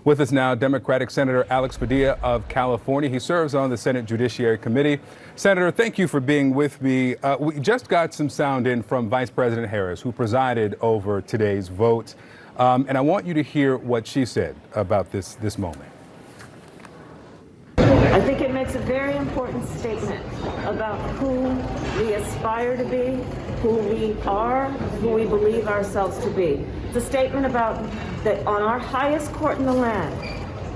With us now, Democratic Senator Padilla of California. He serves on the Senate Judiciary Committee. Senator, thank you for being with me. We just got some sound in from Vice President Harris, who presided over today's vote. And I want you to hear what she said about this moment. I think it makes a very important statement about who we aspire to be, who we are, who we believe ourselves to be. It's a statement about that on our highest court in the land,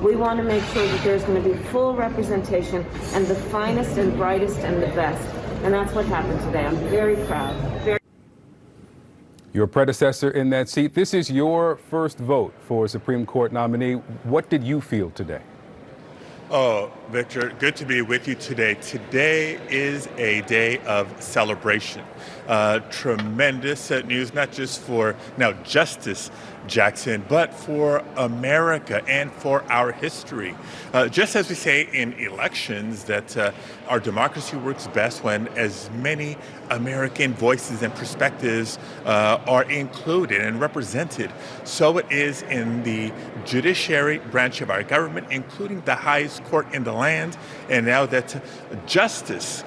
we want to make sure that there's going to be full representation and the finest and brightest and the best. And that's what happened today. I'm very proud. Your predecessor in that seat, this is your first vote for a Supreme Court nominee. What did you feel today? Oh, Victor, good to be with you today. Today is a day of celebration. Tremendous news, not just for now Justice Jackson, but for America and for our history. Just as we say in elections that our democracy works best when as many American voices and perspectives are included and represented, so it is in the judiciary branch of our government, including the highest court in the land. And now that Justice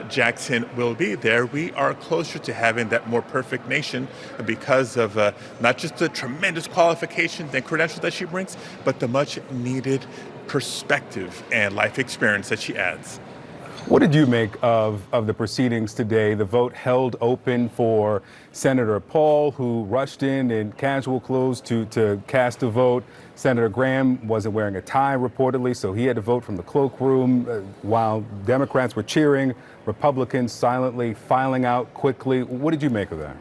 Jackson will be there, we are closer to having that more perfect nation because of not just the tremendous qualifications and credentials that she brings, but the much needed perspective and life experience that she adds. What did you make of the proceedings today? The vote held open for Senator Paul, who rushed in casual clothes to cast a vote. Senator Graham wasn't wearing a tie, reportedly, so he had to vote from the cloakroom while Democrats were cheering, Republicans silently filing out quickly. What did you make of that?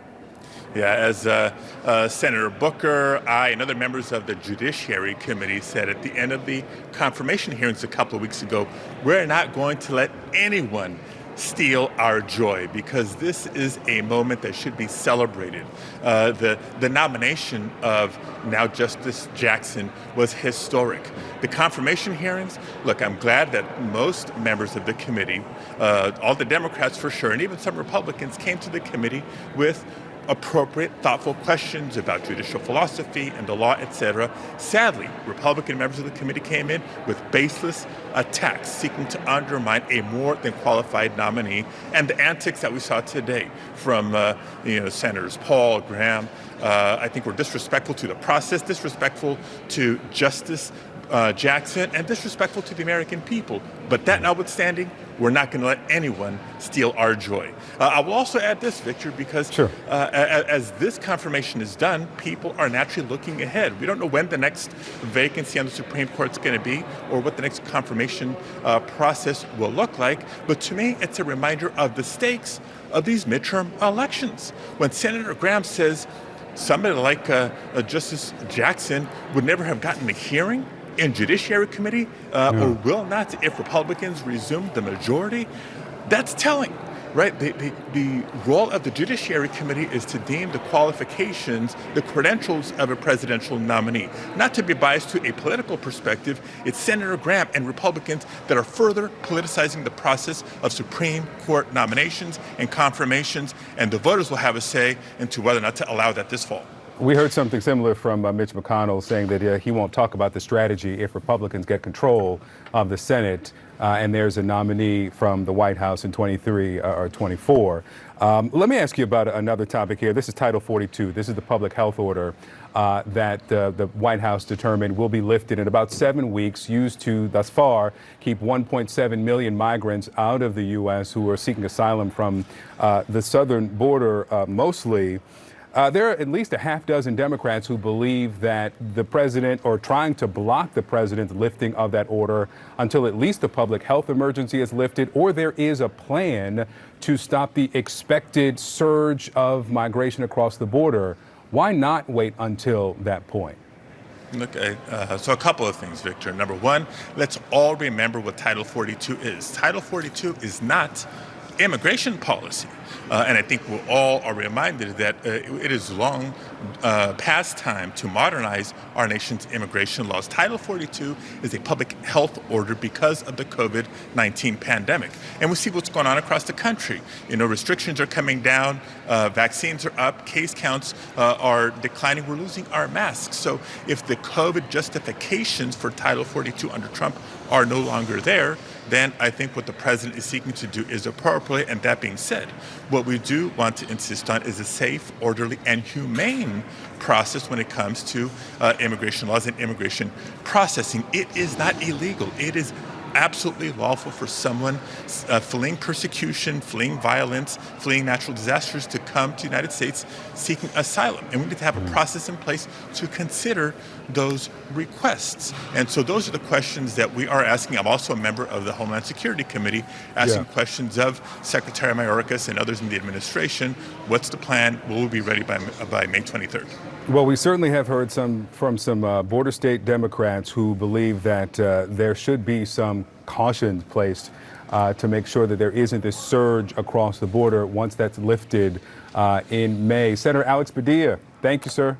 Yeah, as Senator Booker, I, and other members of the Judiciary Committee said at the end of the confirmation hearings a couple of weeks ago, we're not going to let anyone steal our joy, because this is a moment that should be celebrated. The nomination of now Justice Jackson was historic. The confirmation hearings, look, I'm glad that most members of the committee, all the Democrats for sure, and even some Republicans came to the committee with appropriate, thoughtful questions about judicial philosophy and the law, etc. Sadly, Republican members of the committee came in with baseless attacks seeking to undermine a more than qualified nominee, and the antics that we saw today from Senators Paul, Graham, I think were disrespectful to the process, disrespectful to Justice Jackson, and disrespectful to the American people. But that notwithstanding, we're not going to let anyone steal our joy. I will also add this, Victor, because sure. As this confirmation is done, people are naturally looking ahead. We don't know when the next vacancy on the Supreme Court is going to be or what the next confirmation process will look like. But to me, it's a reminder of the stakes of these midterm elections. When Senator Graham says somebody like Justice Jackson would never have gotten a hearing in Judiciary Committee or will not if Republicans resume the majority, that's telling, right? The role of the Judiciary Committee is to deem the qualifications, the credentials of a presidential nominee. Not to be biased to a political perspective, it's Senator Graham and Republicans that are further politicizing the process of Supreme Court nominations and confirmations, and the voters will have a say into whether or not to allow that this fall. We heard something similar from Mitch McConnell saying that he won't talk about the strategy if Republicans get control of the Senate and there's a nominee from the White House in 23 or 24. Let me ask you about another topic here. This is Title 42. This is the public health order that the White House determined will be lifted in about 7 weeks, used to, thus far, keep 1.7 million migrants out of the U.S. who are seeking asylum from the southern border mostly. There are at least a half dozen Democrats who believe that the president, or trying to block the president's lifting of that order until at least the public health emergency is lifted, or there is a plan to stop the expected surge of migration across the border. Why not wait until that point? Look, so a couple of things, Victor. Number one, let's all remember what Title 42 is. Title 42 is not immigration policy. And I think we all are reminded that it is long past time to modernize our nation's immigration laws. Title 42 is a public health order because of the COVID-19 pandemic. And we see what's going on across the country. Restrictions are coming down, vaccines are up, case counts are declining, we're losing our masks. So if the COVID justifications for Title 42 under Trump are no longer there, then I think what the president is seeking to do is appropriate. And that being said, what we do want to insist on is a safe, orderly, and humane process when it comes to immigration laws and immigration processing. It is not illegal. It is absolutely lawful for someone fleeing persecution, fleeing violence, fleeing natural disasters to come to the United States seeking asylum. And we need to have a process in place to consider those requests. And so those are the questions that we are asking. I'm also a member of the Homeland Security Committee, asking questions of Secretary Mayorkas and others in the administration. What's the plan? Will we be ready by May 23rd? Well, we certainly have heard from some border state Democrats who believe that there should be some caution placed to make sure that there isn't this surge across the border once that's lifted in May. Senator Alex Padilla, thank you, sir.